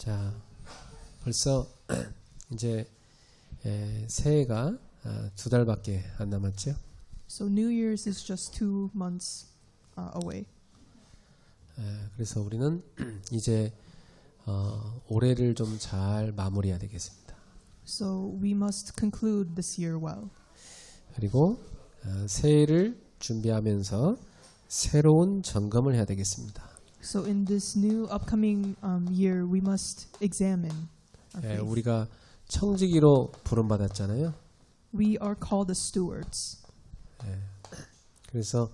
자, 벌써 이제 새해가 2달밖에 안 남았죠. So New Year's is just 2 months away. 그래서 우리는 이제 올해를 좀 잘 마무리해야 되겠습니다. So we must conclude this year well. 그리고 새해를 준비하면서 새로운 점검을 해야 되겠습니다. So in this new upcoming year, we must examine our faith. 우리가 청지기로 부름받았잖아요. We are called as stewards. 그래서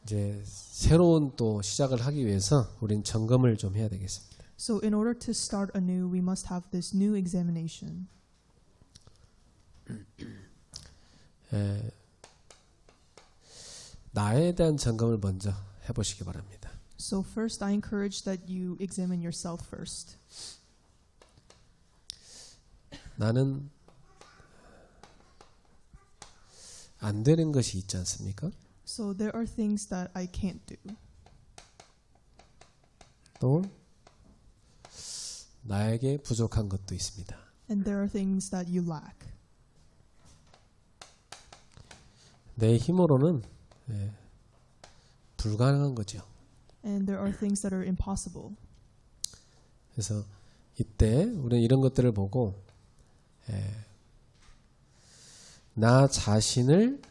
이제 새로운 또 시작을 하기 위해서 우린 점검을 좀 해야 되겠습니다. So in order to start anew, we must have this new examination. 나에 대한 점검을 먼저 해보시기 바랍니다. So first, I encourage that you examine yourself first. 나는 안 되는 것이 있지 않습니까? So there are things that I can't do. 또 나에게 부족한 것도 있습니다. And there are things that you lack. 내 힘으로는 불가능한 거죠. And there are things that are impossible. 그래서 이때 우리는 이런 것들을 보고 나 자신을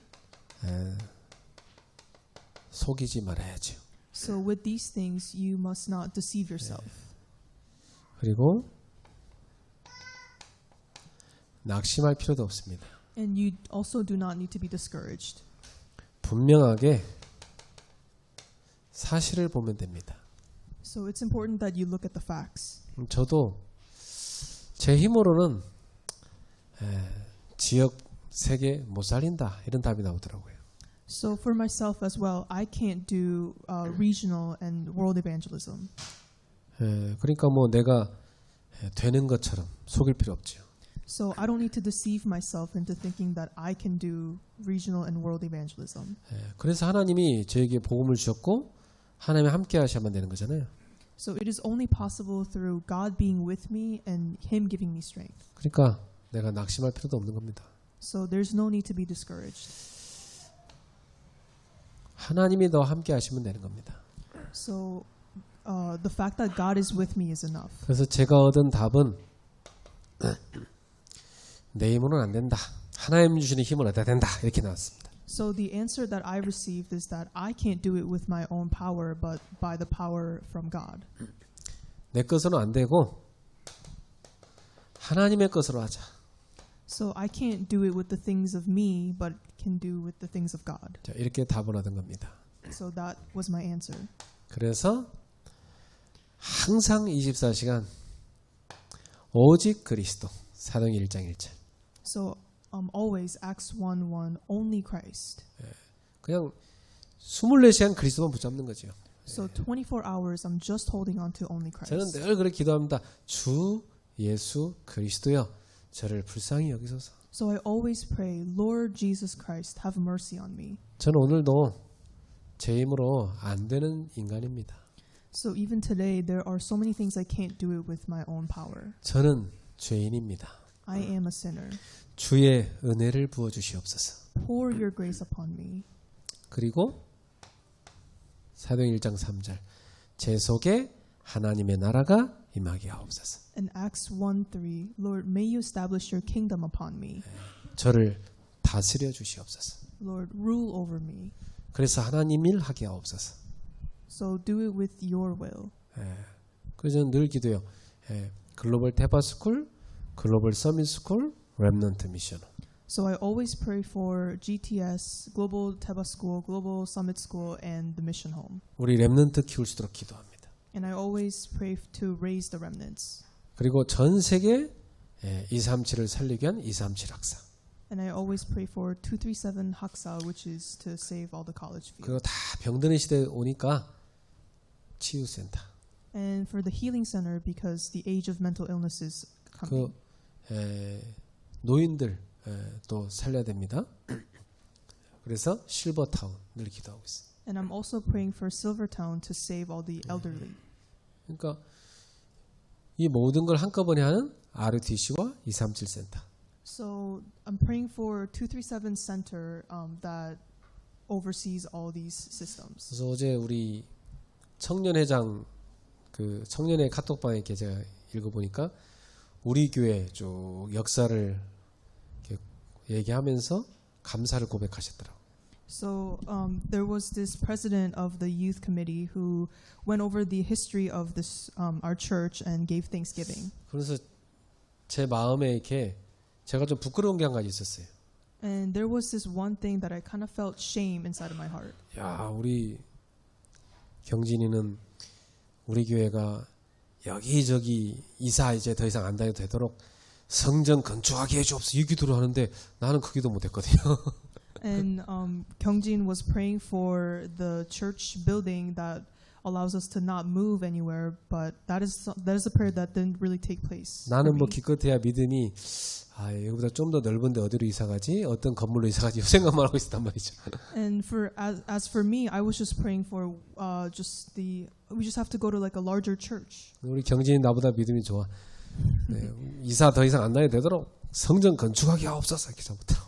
속이지 말아야죠. So with these things, you must not deceive yourself. 그리고 낙심할 필요도 없습니다. And you also do not need to be discouraged. 분명하게 사실을 보면 됩니다. So it's important that you look at the facts. 저도 제 힘으로는 지역 세계 못 살린다 이런 답이 나오더라고요. So for myself as well, I can't do regional and world evangelism. 그러니까 뭐 내가 되는 것처럼 속일 필요 없죠. So I don't need to deceive myself into thinking that I can do regional and world evangelism. 그래서 하나님이 저에게 복음을 주셨고 하나님이 함께 하셔야만 되는 거잖아요. So it is only possible through God being with me and Him giving me strength. 그러니까 내가 낙심할 필요도 없는 겁니다. So there's no need to be discouraged. 하나님이 너 함께 하시면 되는 겁니다. So the fact that God is with me is enough. 그래서 제가 얻은 답은 내 힘으로는 안 된다. 하나님 주시는 힘을 얻어야 된다. 이렇게 나왔습니다. So the answer that I received is that I can't do it with my own power, but by the power from God. 내 것으로는 안 되고 하나님의 것으로 하자. So I can't do it with the things of me, but can do with the things of God. 자, 이렇게 답을 얻은 겁니다. So that was my answer. 그래서 항상 24시간 오직 그리스도 사도행 1장 1절. So always Acts 1:1 only Christ. 그냥 24시간 그리스도만 붙잡는 거죠. So 24 hours I'm just holding on to only 저는 Christ. 늘 그렇게 기도합니다. 주 예수 그리스도여 저를 불쌍히 여기소서. So I always pray, Lord Jesus Christ, have mercy on me. 저는 오늘도 제 힘으로 안 되는 인간입니다. So even today there are so many things I can't do it with my own power. 저는 죄인입니다. I am a sinner. 주의 은혜를 부어 주시옵소서. Pour your grace upon me. 그리고 사도행 1장 3절 제 속에 하나님의 나라가 임하게 하옵소서. And Acts 1:3, Lord, may you establish your kingdom upon me. 저를 다스려 주시옵소서. Lord, rule over me. 그래서 하나님 일 하게 하옵소서. So do it with your will. 그래서 저는 늘 기도해요. 글로벌 테바스쿨, 글로벌 서밋스쿨, 렘넌트 미션. So I always pray for GTS, Global Teba School, Global Summit School, and the Mission Home. 우리 렘넌트 키울 수 있도록 기도합니다. And I always pray to raise the remnants. 그리고 전 세계 237을 살리기 위한 237 학사. And I always pray for 237 Haksa, which is to save all the college 그리고 fields. 다 병드는 시대에 오니까 치유센터. And for the healing center, because the age of mental illness is coming. 노인들 또 살려야 됩니다. 그래서 실버타운 늘 기도하고 있어요. And I'm also praying for Silvertown to save all the elderly. 그러니까 이 모든 걸 한꺼번에 하는 RUTC와 237 센터. So I'm praying for 237 Center that oversees all these systems. 그래서 어제 우리 청년회장 그 청년회 카톡방에 이렇게 제가 읽어보니까 우리 교회 쭉 역사를 이렇게 얘기하면서 감사를 고백하셨더라고요. So there was this president of the youth committee who went over the history of this our church and gave thanksgiving. 그래서 제 마음에 이렇게 제가 좀 부끄러운 게 한 가지 있었어요. And there was this one thing that I kind of felt shame inside of my heart. 야, 우리 경진이는 우리 교회가 여기저기 이사 이제 더 이상 안 다녀도 되도록 성전 건축하게 해주옵소서 이 기도를 하는데 나는 그 기도 못했거든요. And Kyungjin was praying for the church building that allows us to not move anywhere, but that is a prayer that didn't really take place. for 나는 뭐 me. 기껏해야 믿으니 아, 여기보다 좀 더 넓은데 어디로 이사 가지? 어떤 건물로 이사 가지? 이 생각만 하고 있었단 말이죠. And for as for me, I was just praying for we just have to go to like a larger church. 우리 경진이 나보다 믿음이 좋아. 네, 이사 더 이상 안 다녀도 되도록 성전 건축하게 하옵소서 이렇게 잘못하고.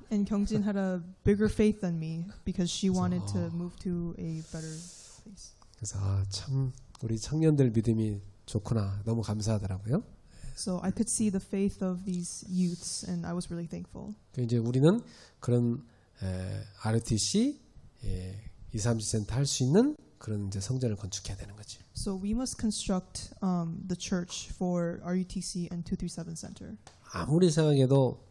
And Kyungjin had a bigger faith than me because she wanted to move to a better place. 그래서 아, 참 우리 청년들 믿음이 좋구나. 너무 감사하더라고요. So I could see the faith of these youths, and I was really thankful. 이제 우리는 그런 RUTC 237 센터 할 수 있는 그런 이제 성전을 건축해야 되는 거지. So we must construct the church for RUTC and 237 Center. 아무리 생각해도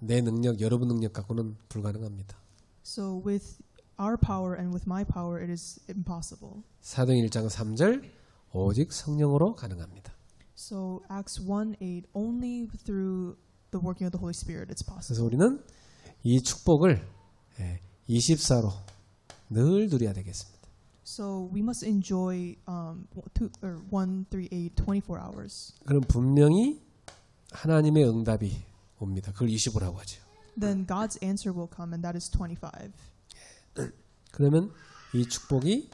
내 능력, 여러분 능력 갖고는 불가능합니다. So with our power and with my power, it is impossible. 사도행 1장 3절 오직 성령으로 가능합니다. So Acts 1:8, only through the working of the Holy Spirit it's possible. 그래서 우리는 이 축복을 24로 늘 누려야 되겠습니다. So we must enjoy 138 24 hours. 그럼 분명히 하나님의 응답이 옵니다. 그걸 20으라고 하죠. Then God's answer will come, and that is 25. 그러면 이 축복이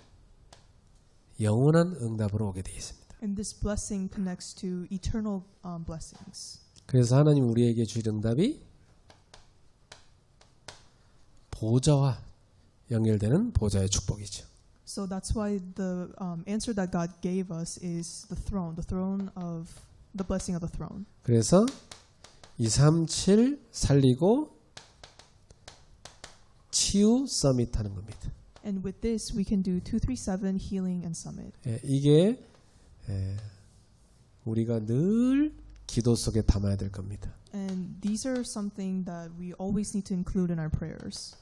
영원한 응답으로 오게 되어 있습니다. And this blessing connects to eternal blessings. 그래서 하나님 우리에게 주실 응답이 보좌와 연결되는 보좌의 축복이죠. So that's why the answer that God gave us is the throne of the blessing of the throne. 그래서 237 살리고 치유 서밋 하는 겁니다. And with this, we can do 237 healing and summit. 이게 우리가 늘 기도 속에 담아야 될 겁니다. And these are something that we always need to include in our prayers.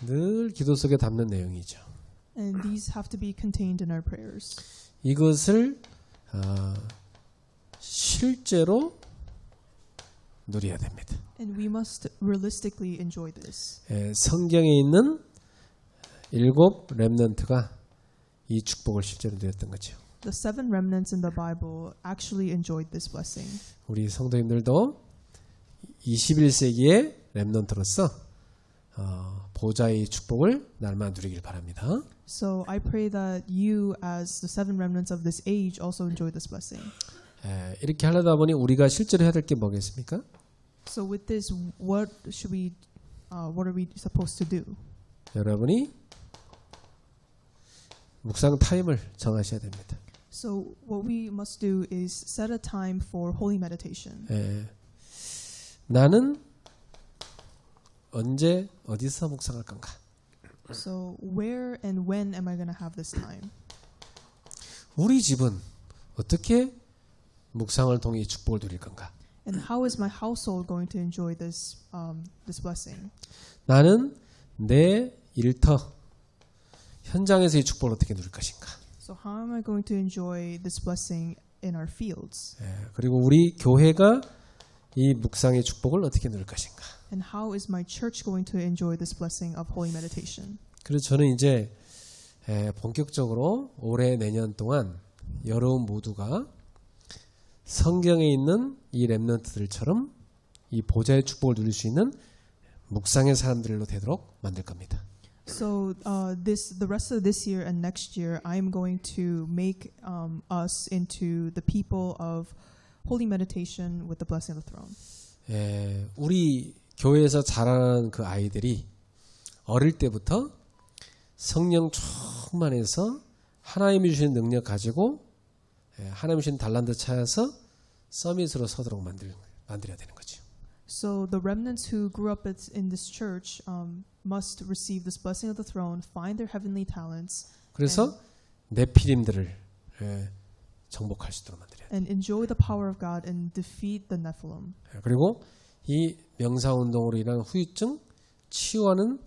늘 기도 속에 담는 내용이죠. And these have to be contained in our prayers. 이것을 실제로 누려야 됩니다. And we must realistically enjoy this. 성경에 있는 7 렘넌트가 이 축복을 실제로 누렸던 거죠. The 7 remnants in the Bible actually enjoyed this blessing. 우리 성도님들도 21세기의 렘넌트로서 보좌의 축복을 날마다 누리길 바랍니다. So I pray that you, as the 7 remnants of this age, also enjoy this blessing. 이렇게 하려다 보니 우리가 실제로 해야 될 게 뭐겠습니까? So with this, what are we supposed to do? 여러분이 묵상 타임을 정하셔야 됩니다. So what we must do is set a time for holy meditation. 나는 언제 어디서 묵상할 건가? So where and when am I going to have this time? 우리 집은 어떻게 묵상을 통해 축복을 누릴 건가? And how is my household going to enjoy this blessing? 나는 내 일터 현장에서 이 축복을 어떻게 누릴 것인가? So how am I going to enjoy this blessing in our fields? 그리고 우리 교회가 이 묵상의 축복을 어떻게 누릴 것인가? And how is my church going to enjoy this blessing of holy meditation? 그래서 저는 이제 본격적으로 올해 내년 동안 여러분 모두가 성경에 있는 이 렘넌트들처럼 이 보좌의 축복을 누릴 수 있는 묵상의 사람들로 되도록 만들 겁니다. So the rest of this year and next year, I am going to make us into the people of holy meditation with the blessing of the throne. 우리 교회에서 자라는 그 아이들이 어릴 때부터 성령 충만해서 하나님이 주신 능력 가지고 하나님이 주신 달란트 찾아서 서밋으로 서도록 만들어야 되는 거죠. So the remnants who grew up in this church must receive this blessing of the throne, find their heavenly talents, 그래서 네피림들을 정복할 수 있도록 만들어야 돼요. and enjoy the power of God and defeat the Nephilim. 그리고 이 명사운동으로 인한 후유증 치유하는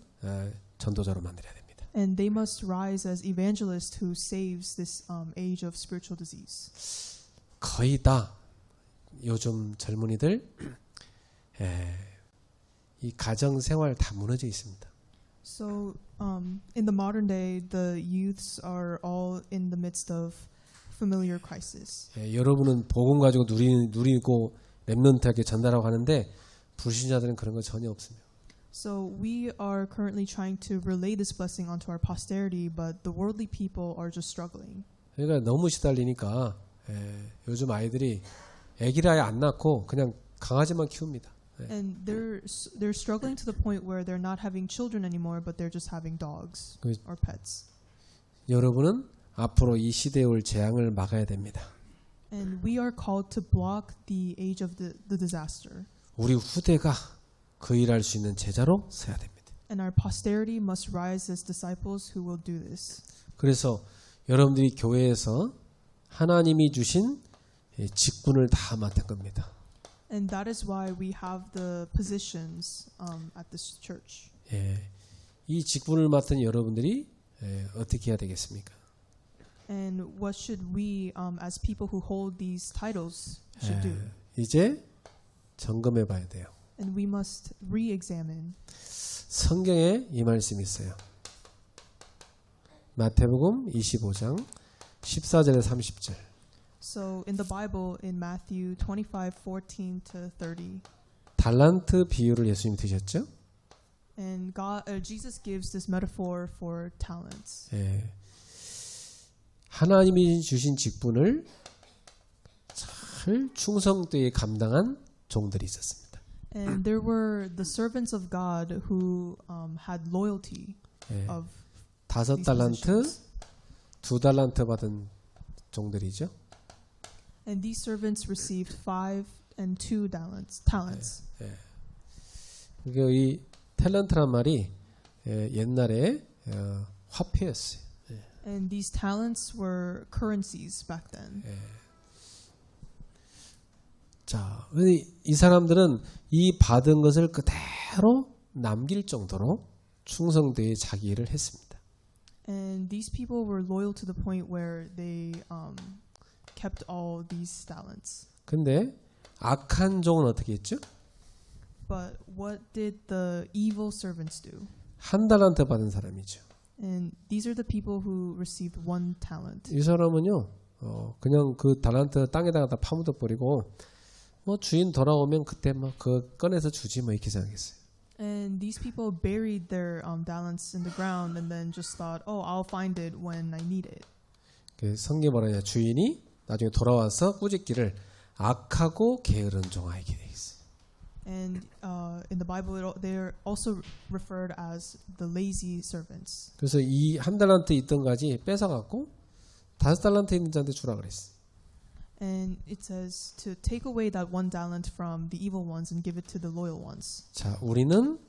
전도자로 만들어야 됩니다. And they must rise as evangelists who saves this age of spiritual disease. 거의 다 요즘 젊은이들 이 가정 생활 다 무너져 있습니다. So in the modern day, the youths are all in the midst of familiar crisis. 여러분은 복음 가지고 누리고 렘넌트에게 전달하고 하는데 불신자들은 그런 거 전혀 없습니다. So we are currently trying to relay this blessing onto our posterity, but the worldly people are just struggling. 그러니까 너무 시달리니까 요즘 아이들이 아기를 아예 안 낳고 그냥 강아지만 키웁니다. And they're struggling to the point where they're not having children anymore, but they're just having dogs or pets. 여러분은 앞으로 이 시대에 올 재앙을 막아야 됩니다. And we are called to block the age of the disaster. 우리 후대가 그 일할 수 있는 제자로 서야 됩니다. And our posterity must rise as disciples who will do this. 그래서 여러분들이 교회에서 하나님이 주신 직분을 다 맡은 겁니다. And that is why we have the positions at this church. 이 직분을 맡은 여러분들이 어떻게 해야 되겠습니까? And what should we, as people who hold these titles, should do? 이제 점검해 봐야 돼요. And we must re-examine. 성경에 이 말씀이 있어요. 마태복음 25장 14절에 30절. So in the Bible, in Matthew 25:14 to 30, 달란트 비유를 예수님이 드셨죠? and Jesus gives this metaphor for talents. 하나님이 주신 직분을 잘 충성되게 감당한 종들이 있었습니다. And there were the servants of God who had loyalty of 5달란트, 2달란트 받은 종들이죠. And these servants received 5 and 2 talents. 그러니까 이 탤런트란 말이 옛날에 화폐였어요. And these talents were currencies back then. 자, 이 사람들은 이 받은 것을 그대로 남길 정도로 충성되게 자기 일을 했습니다. And these people were loyal to the point where they kept all these talents. 근데 악한 종은 어떻게 했죠? But what did the evil servants do? 1달란트 받은 사람이죠. And these are the people who received 1 talent. 이 사람은요, 그냥 그 달란트 땅에다가 다 파묻어 버리고, 뭐 주인 돌아오면 그때 막 그 꺼내서 주지 뭐 이렇게 생각했어요. And these people buried their talents in the ground and then just thought, oh, I'll find it when I need it. 그 성경에 뭐라냐, 주인이 나중에 돌아와서 꾸짖기를 악하고 게으른 종아에게 돼 있어요. And in the Bible, they're also referred as the lazy servants. 그래서 이 1달란트 있던 가지 뺏어갖고 5달란트 있는 자한테 주라 그랬어요. And it says to take away that 1 talent from the evil ones and give it to the loyal ones. 자, 우리는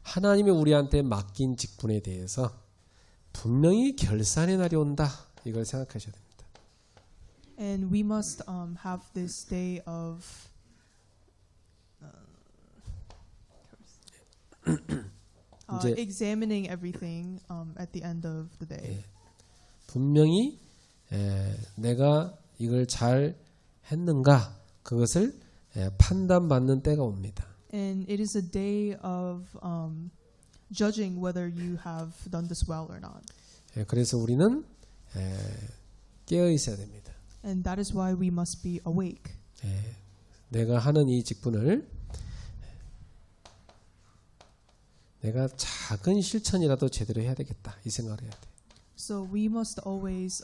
하나님이 우리한테 맡긴 직분에 대해서 분명히 결산의 날이 온다. 이걸 생각하셔야 됩니다. And we must have this day of examining everything at the end of the day. 분명히 내가 이걸 잘 했는가 그것을 판단받는 때가 옵니다. And it is a day of judging whether you have done this well or not. 그래서 우리는 깨어 있어야 됩니다. And that is why we must be awake. 내가 하는 이 직분을 내가 작은 실천이라도 제대로 해야 되겠다 이 생각을 해야 돼. So we must always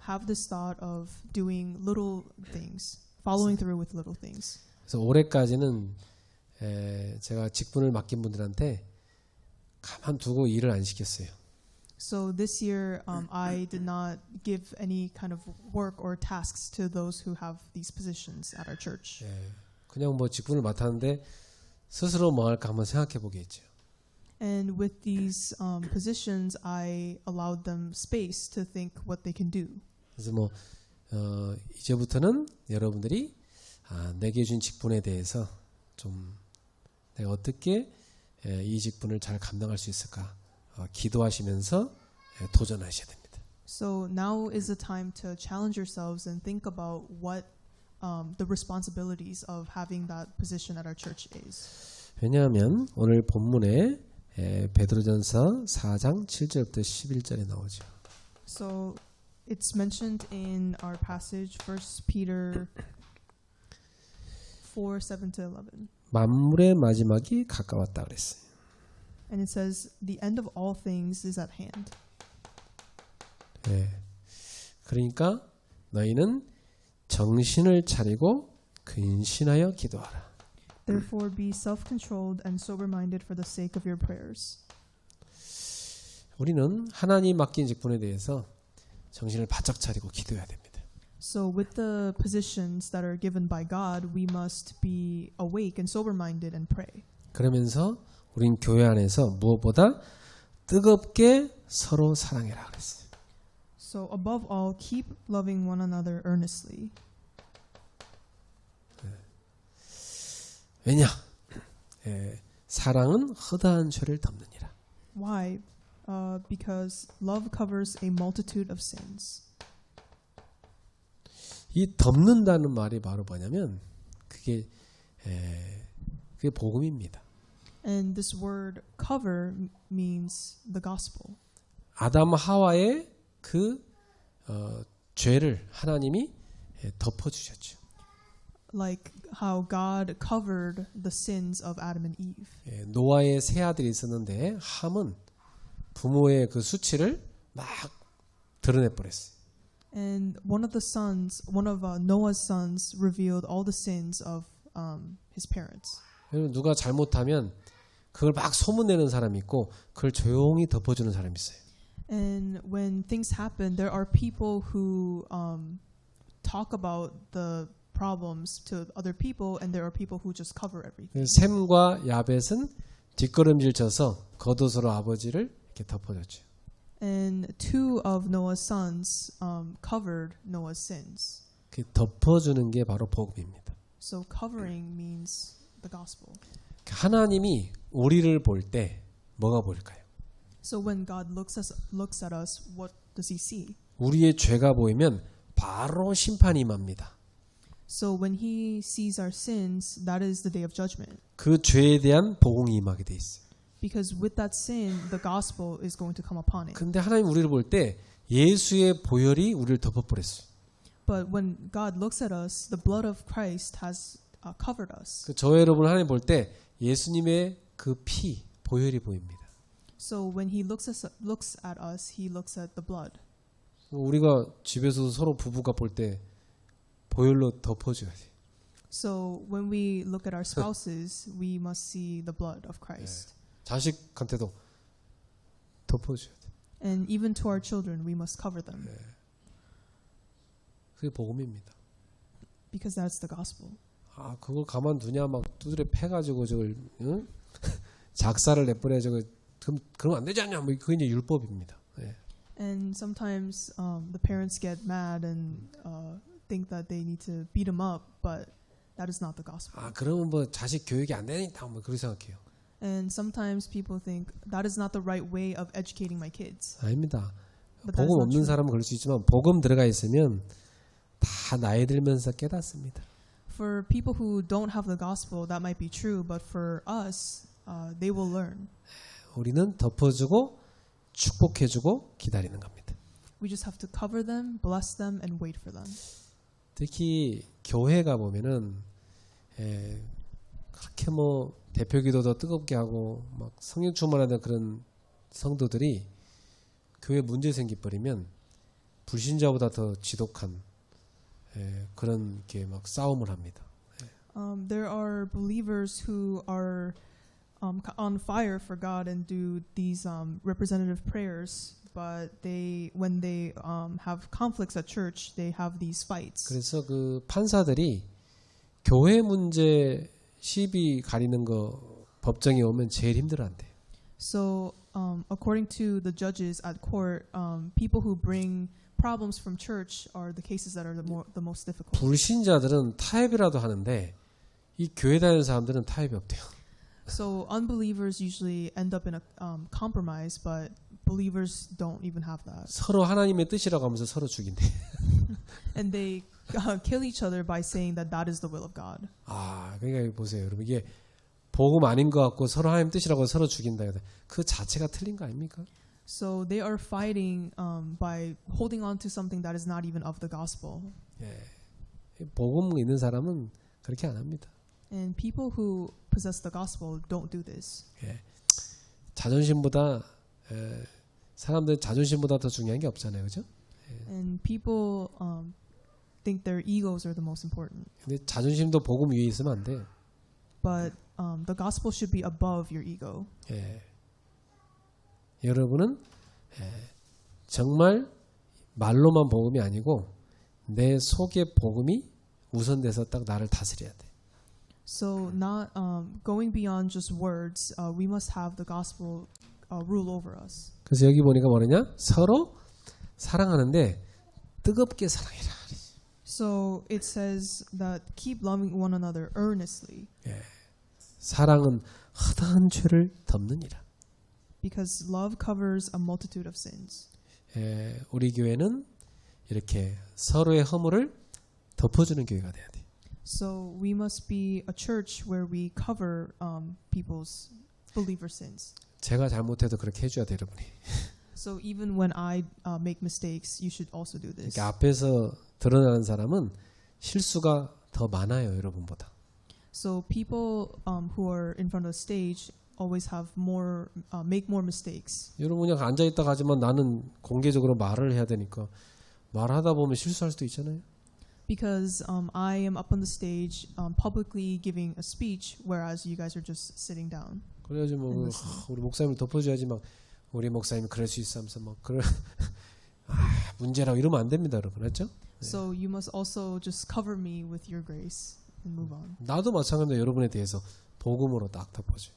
have this thought of doing little things, following through with little things. 그래서 올해까지는 제가 직분을 맡긴 분들한테 가만두고 일을 안 시켰어요. So this year, I did not give any kind of work or tasks to those who have these positions at our church. 그냥 뭐 직분을 맡았는데 스스로 뭐 할까 한번 생각해 보게 했죠. And with these positions, I allowed them space to think what they can do. 그래서 뭐 이제부터는 여러분들이 내게 준 직분에 대해서 좀 내가 어떻게 이 직분을 잘 감당할 수 있을까 기도하시면서 도전하셔야 됩니다. So now is the time to challenge yourselves and think about what the responsibilities of having that position at our church is. 왜냐하면 오늘 본문에 베드로전서 4장 7절부터 11절에 나오죠. So it's mentioned in our passage, 1 Peter 4:7 to 11. 만물의 마지막이 가까웠다 그랬어요. And it says, the end of all things is at hand. 그러니까 너희는 정신을 차리고 근신하여 기도하라. Therefore be self-controlled and sober-minded for the sake of your prayers. 우리는 하나님 맡긴 직분에 대해서 정신을 바짝 차리고 기도해야 됩니다. So with the positions that are given by God, we must be awake and sober-minded and pray. 그러면서 우린 교회 안에서 무엇보다 뜨겁게 서로 사랑해라 그랬어요. So above all, keep loving one another earnestly. 왜냐? 사랑은 허다한 죄를 덮느니라. Why? Because love covers a multitude of sins. 이 덮는다는 말이 바로 뭐냐면 그게 복음입니다. And this word cover means the gospel. 아담 하와의 그 죄를 하나님이 덮어주셨죠. Like how God covered the sins of Adam and Eve. 노아의 세 아들이 있었는데 함은 부모의 그 수치를 막 드러내버렸어요. And one of Noah's sons revealed all the sins of his parents. 누가 잘못하면 그걸 막 소문내는 사람이 있고 그걸 조용히 덮어주는 사람이 있어요. And when things happen, there are people who talk about the problems to other people, and there are people who just cover everything. 셈과 야벳은 뒷걸음질 쳐서 겉옷으로 아버지를 이렇게 덮어줬죠. And two of Noah's sons covered Noah's sins. 그 덮어주는 게 바로 복음입니다. So covering means the gospel. 하나님이 우리를 볼 때 뭐가 보일까요? So when God looks at us, what does he see? 우리의 죄가 보이면 바로 심판이 임합니다. So when he sees our sins, that is the day of judgment. 그 죄에 대한 복음이 임하게 돼 있어요. Because with that sin, the gospel is going to come upon it. 근데 하나님 우리를 볼 때 예수의 보혈이 우리를 덮어버렸어요. But when God looks at us, the blood of Christ has covered us. 저 여러분 하나님 볼 때 예수님의 그 피, 보혈이 보입니다. So when he looks at us, he looks at the blood. 우리가 집에서도 서로 부부가 볼 때 보혈로 덮어줘야 돼요. So when we look at our spouses, we must see the blood of Christ. 자식한테도 덮어줘야 돼요. And even to our children, we must cover them. 그게 복음입니다. Because that's the gospel. 그걸 가만두냐 막 두드려 패가지고 저걸 작사를 내버려 저거 그러면 안 되지 않냐 뭐 그게 이제 율법입니다. And sometimes the parents get mad and think that they need to beat them up, but that is not the gospel. 그러면 뭐 자식 교육이 안 되니까 뭐 그렇게 생각해요. And sometimes people think that is not the right way of educating my kids. 아닙니다. But that is 복음 not 없는 true. 사람은 그럴 수 있지만 복음 들어가 있으면 다 나이 들면서 깨닫습니다. For people who don't have the gospel, that might be true, but for us, they will learn. 우리는 덮어주고 축복해주고 기다리는 겁니다. We just have to cover them, bless them, and wait for them. 특히 교회가 보면은 그렇게 뭐 대표기도도 뜨겁게 하고 막 성령 충만하는 그런 성도들이 교회 문제 생겨버리면 불신자보다 더 지독한 그런 이렇게 막 싸움을 합니다. There are believers who are on fire for God and do these representative prayers, but when they have conflicts at church, they have these fights. 그래서 그 판사들이 교회 문제 시비 가리는 거 법정에 오면 제일 힘들어한대. So, according to the judges at court, people who bring problems from church are the cases that are the most difficult. 불신자들은 타협이라도 하는데 이 교회 다니는 사람들은 타협이 없대요. So unbelievers usually end up in a compromise, but believers don't even have that. 서로 하나님의 뜻이라고 하면서 서로 죽인대. And they kill each other by saying that that is the will of God. 아, 그러니까 보세요, 여러분 이게 복음 아닌 것 같고 서로 하나님 뜻이라고 서로 죽인다. 그 자체가 틀린 거 아닙니까? So they are fighting by holding on to something that is not even of the gospel. 예, 복음 있는 사람은 그렇게 안 합니다. And people who possess the gospel don't do this. 예, 자존심보다 사람들 자존심보다 더 중요한 게 없잖아요, 그렇죠? And people think their egos are the most important. 근데 자존심도 복음 위에 있으면 안 돼. But the gospel should be above your ego. 예. 여러분은 정말 말로만 복음이 아니고 내 속의 복음이 우선돼서 딱 나를 다스려야 돼. So not going beyond just words, we must have the gospel rule over us. 그래서 여기 보니까 뭐냐? 서로 사랑하는데 뜨겁게 사랑해라. So it says that keep loving one another earnestly. 예. 사랑은 허다한 죄를 덮느니라. Because love covers a multitude of sins. 예, 우리 교회는 이렇게 서로의 허물을 덮어주는 교회가 돼야 돼. So we must be a church where we cover people's believer sins. 제가 잘못해도 그렇게 해줘야 돼, 여러분이. So even when I make mistakes, you should also do this. 그러니까 앞에서 드러나는 사람은 실수가 더 많아요, 여러분보다. So people who are in front of the stage always have more, make more mistakes. 여러분 그냥 앉아 있다 가지만 나는 공개적으로 말을 해야 되니까 말하다 보면 실수할 수도 있잖아요. Because I am up on the stage publicly giving a speech, whereas you guys are just sitting down. 그래야지 뭐 우리 목사님을 덮어줘야지 막 우리 목사님이 그럴 수 있어 하면서 막 그런 문제라고 이러면 안 됩니다, 여러분. 그렇죠? So you must also just cover me with your grace and move on. 나도 마찬가지로 여러분에 대해서 복음으로 딱 덮어줘요.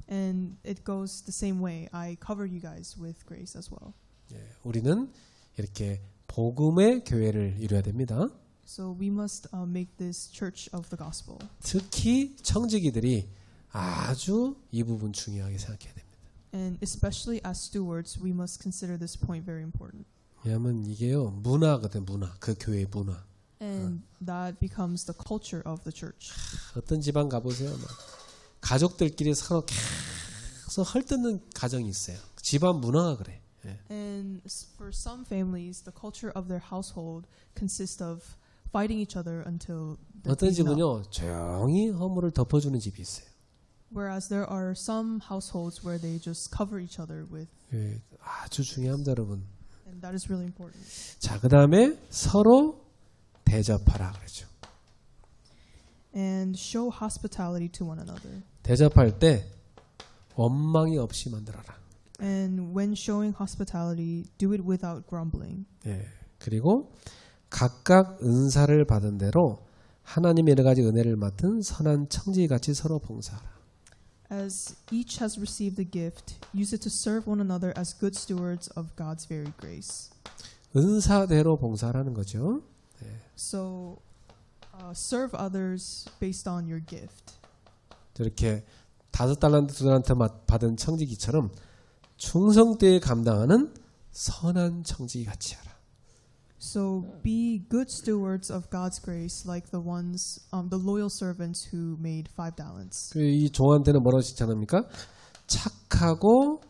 And it goes the same way. I cover you guys with grace as well. 예, 우리는 이렇게 복음의 교회를 이루어야 됩니다. So we must make this church of the gospel. 특히 청지기들이 아주 이 부분 중요하게 생각해야 됩니다. And especially as stewards, we must consider this point very important. 왜냐하면 이게요 문화거든, 문화. 그 교회의 문화. And that becomes the culture of the church. 어떤 집안 가보세요. 막 가족들끼리 서로 계속 헐뜯는 가정이 있어요. 집안 문화가 그래. 예. And for some families, the culture of their household consists of fighting each other until they're 어떤 beaten up. 집은요 조용히 허물을 덮어주는 집이 있어요. Whereas there are some households where they just cover each other with, 예, 아주 중요합니다, 여러분. and that is really important. 자, 그 다음에 서로 대접하라 그러죠. And show hospitality to one another. 대접할 때 원망이 없이 만들어라. And when showing hospitality, do it without grumbling. 예, 그리고 각각 은사를 받은 대로 하나님의 여러 가지 은혜를 맡은 선한 청지기같이 서로 봉사하라. As each has received a gift, use it to serve one another as good stewards of God's very grace. 은사대로 봉사하라는 거죠. So, serve others based on your gift. 이렇게 5달란트 2달란트 받은 청지기처럼 충성되게 감당하는 선한 청지기같이 하라. So be good stewards of God's grace, like the ones, the loyal servants who made 5 talents. 이 종한테는 뭐라고 칭찬합니까? 착하고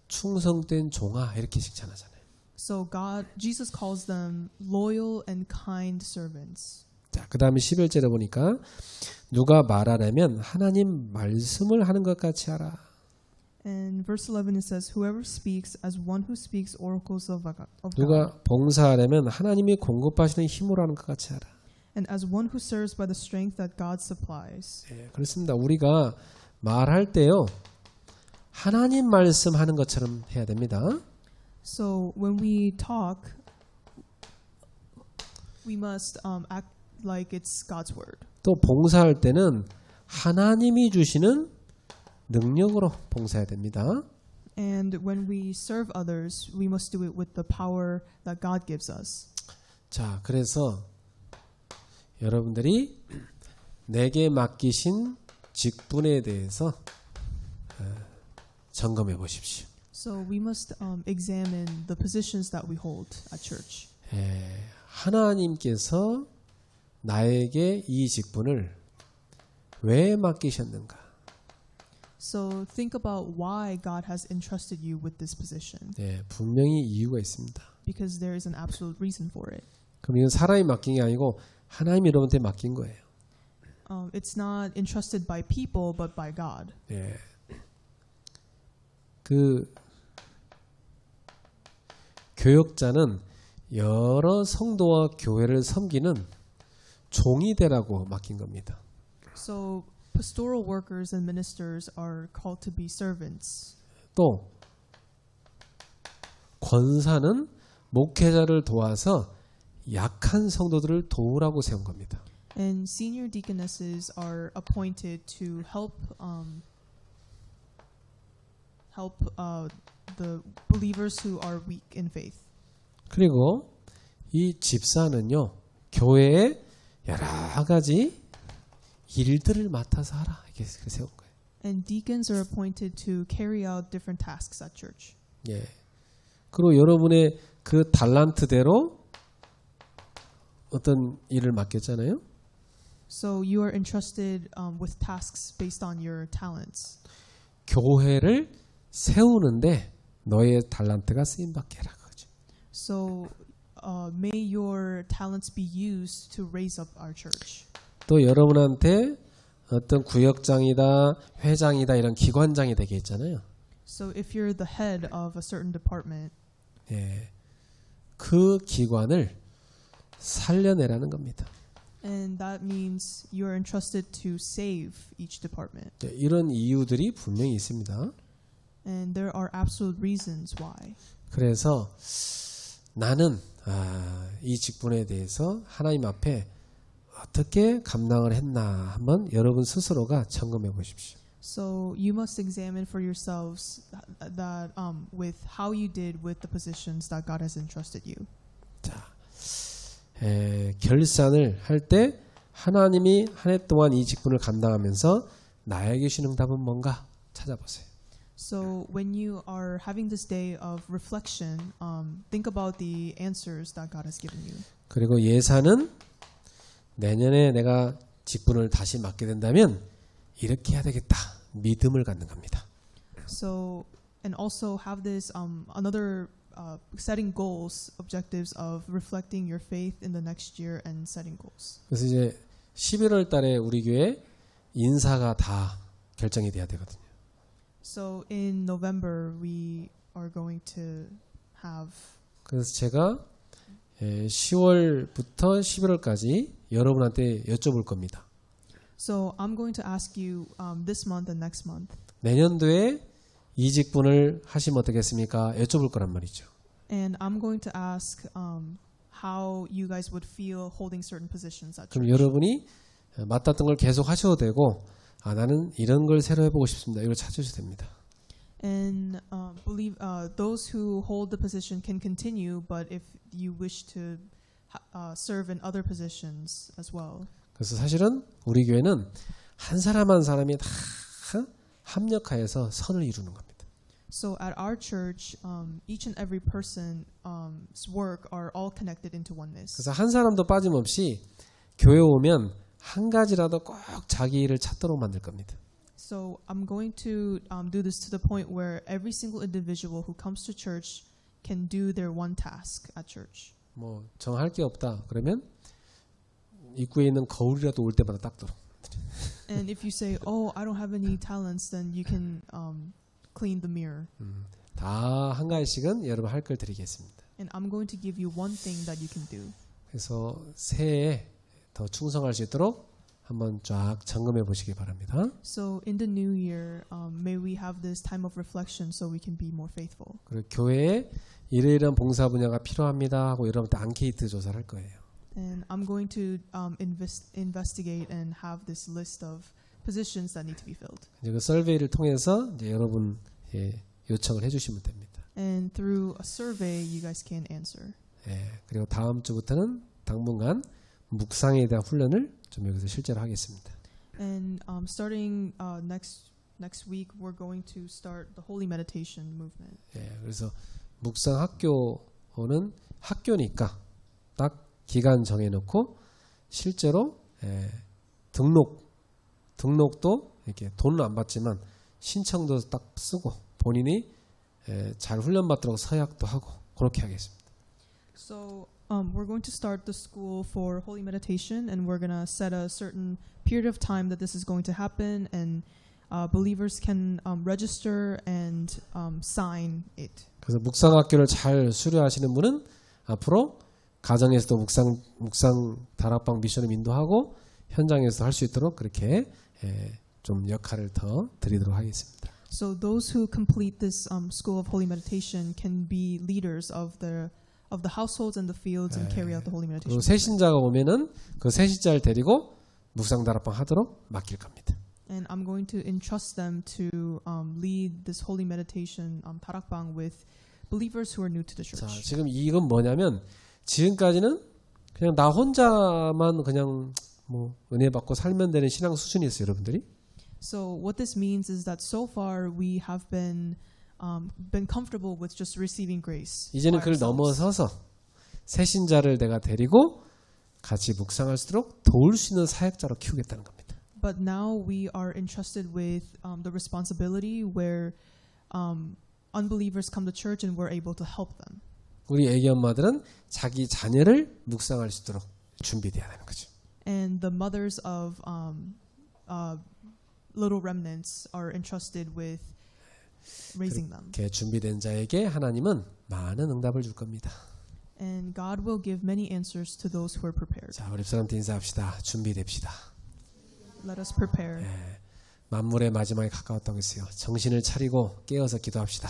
충성된 종아 이렇게 칭찬하잖아요. So Jesus calls them loyal and kind servants. 자, 그 다음에 11절에 보니까 누가 말하려면 하나님 말씀을 하는 것 같이 하라. And verse 11 it says, "Whoever speaks as one who speaks oracles of God, 누가 봉사하려면 하나님이 공급하시는 힘으로 하는 것 같이 하라. and as one who serves by the strength that God supplies." 예, 그렇습니다. 우리가 말할 때요, 하나님 말씀하는 것처럼 해야 됩니다. So when we talk, we must act like it's God's word. 또 봉사할 때는 하나님이 주시는 능력으로 봉사해야 됩니다. And when we serve others, we must do it with the power that God gives us. 자, 그래서 여러분들이 내게 맡기신 직분에 대해서 점검해 보십시오. So we must examine the positions that we hold at church. 하나님께서 나에게 이 직분을 왜 맡기셨는가? So think about why God has entrusted you with this position, 네, 분명히 이유가 있습니다. because there is an absolute reason for it. 그럼 이건 사람이 맡긴 게 아니고 하나님이 여러분한테 맡긴 거예요. It's not entrusted by people, but by God. 네. 그 교역자는 여러 성도와 교회를 섬기는 종이 되라고 맡긴 겁니다. So pastoral workers and ministers are called to be servants. 또 권사는 목회자를 도와서 약한 성도들을 도우라고 세운 겁니다. And senior deaconesses are appointed to help the believers who are weak in faith. 그리고 이 집사는요, 교회에 여러 가지 일들을 맡아서 하라 이렇게 세운 거예요. And deacons are appointed to carry out different tasks at church. 예. 그리고 여러분의 그 달란트대로 어떤 일을 맡겼잖아요. So you are entrusted with tasks based on your talents. 교회를 세우는데 너의 달란트가 쓰임 받게 해라 그거죠. So may your talents be used to raise up our church. 또 여러분한테 어떤 구역장이다, 회장이다 이런 기관장이 되게 있잖아요. So if you're the head of a certain department, 예. 그 기관을 살려내라는 겁니다. and that means you are entrusted to save each department. 네, 이런 이유들이 분명히 있습니다. And there are absolute reasons why. 그래서 나는 이 직분에 대해서 하나님 앞에 어떻게 감당을 했나 한번 여러분 스스로가 점검해 보십시오. So you must examine for yourselves that with how you did with the positions that God has entrusted you. 자, 결산을 할 때 하나님이 한 해 동안 이 직분을 감당하면서 나에게 주신 응답은 뭔가 찾아보세요. So when you are having this day of reflection, think about the answers that God has given you. 그리고 예산은 내년에 내가 직분을 다시 맡게 된다면 이렇게 해야 되겠다. 믿음을 갖는 겁니다. So and also have this another setting goals, objectives of reflecting your faith in the next year and setting goals. 그래서 이제 11월 달에 우리 교회 인사가 다 결정이 돼야 되거든요. So in November we are going to have. 그래서 제가 10월부터 11월까지 여러분한테 여쭤볼 겁니다. So I'm going to ask you this month and next month. 내년도에 이 직분을 하시면 어떻겠습니까? 여쭤볼 거란 말이죠. And I'm going to ask how you guys would feel holding certain positions at 그럼 church. 여러분이 맡았던 걸 계속 하셔도 되고 나는 이런 걸 새로 해보고 싶습니다. 이걸 찾으셔도 됩니다. And believe those who hold the position can continue, but if you wish to serve in other positions as well. 그래서 사실은 우리 교회는 한 사람 한 사람이 다 합력하여서 선을 이루는 겁니다. So at our church, each and every person's work are all connected into oneness. 그래서 한 사람도 빠짐없이 교회 오면 한 가지라도 꼭 자기 일을 찾도록 만들 겁니다. So I'm going to do this to the point where every single individual who comes to church can do their one task at church. 뭐 정할 게 없다. 그러면 입구에 있는 거울이라도 올 때마다 닦도록. And if you say, "Oh, I don't have any talents," then you can clean the mirror. 다 한 가지씩은 여러분 할 걸 드리겠습니다. And I'm going to give you one thing that you can do. 그래서 새해에 더 충성할 수 있도록 한번 쫙 점검해 보시기 바랍니다. So in the new year, may we have this time of reflection so we can be more faithful. 그리고 교회에 이러이러한 봉사 분야가 필요합니다 하고 여러분 때 앙케이트 조사를 할 거예요. And I'm going to investigate and have this list of positions that need to be filled. 이제 그 설베이를 통해서 이제 여러분 요청을 해주시면 됩니다. And through a survey, you guys can answer. 그리고 다음 주부터는 당분간 묵상에 대한 훈련을 좀 여기서 실제로 하겠습니다. And starting next week, we're going to start the Holy Meditation movement. 그래서 묵상 학교는 학교니까 딱 기간 정해놓고 실제로 등록도 이렇게 돈은 안 받지만 신청도 딱 쓰고 본인이 잘 훈련받도록 서약도 하고 그렇게 하겠습니다. So we're going to start the school for Holy Meditation, and we're going to set a certain period of time that this is going to happen, and believers can register and sign it. 그래서 묵상 학교를 잘 수료하시는 분은 앞으로 가정에서도 묵상 다락방 미션을 인도하고 현장에서 할 수 있도록 그렇게 좀 역할을 더 드리도록 하겠습니다. So those who complete this school of Holy Meditation can be leaders of the households and the fields and carry out the Holy Meditation. 그리고 새신자가 오면은 그 새신자를 데리고 묵상 다락방 하도록 맡길 겁니다. And I'm going to entrust them to lead this Holy Meditation 다락방 with believers who are new to the 자, church. 지금 이건 뭐냐면 지금까지는 그냥 나 혼자만 그냥 뭐 은혜 받고 살면 되는 신앙 수준이었어요, 여러분들이. So what this means is that so far we have been comfortable with just receiving grace. 이제는 by 그걸 ourselves. 넘어서서 새신자를 내가 데리고 같이 묵상할 수 있도록 도울 수 있는 사역자로 키우겠다는 겁니다. But now we are entrusted with the responsibility where unbelievers come to church and we're able to help them. 우리 애기 엄마들은 자기 자녀를 묵상할 수 있도록 준비돼야 되는 거죠. And the mothers of little remnants are entrusted with raising them. 이렇게 준비된 자에게 하나님은 많은 응답을 줄 겁니다. And God will give many answers to those who are prepared. 자, 우리 사람한테 인사합시다. 준비됩시다. Let us prepare. 만물의 마지막에 가까웠다고 했어요. 정신을 차리고 깨어서 기도합시다.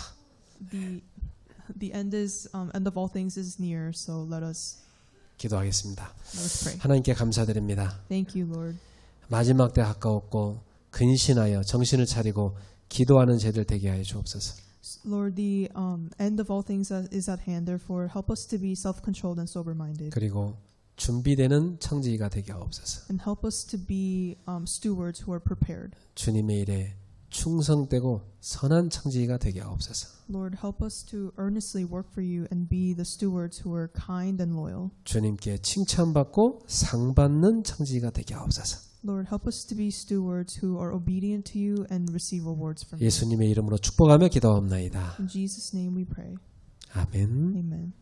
The end of all things is near, so let us 기도하겠습니다. pray. 하나님께 감사드립니다. Thank you, Lord. 마지막 때 가까웠고 근신하여 정신을 차리고 기도하는 제들 되게 하여 주옵소서. Lord, the end of all things is at hand. Therefore, help us to be self-controlled and sober-minded, 그리고 준비되는 청지기가 되게 하옵소서. and help us to be stewards who are prepared. 주님의 일에 충성되고 선한 청지기가 되게 하옵소서. Lord, help us to earnestly work for you and be the stewards who are kind and loyal. 주님께 칭찬받고 상받는 청지기가 되게 하옵소서. Lord, help us to be stewards who are obedient to you and receive awards from you. 예수님의 이름으로 축복하며 기도하옵나이다. In Jesus' name we pray. 아멘. Amen.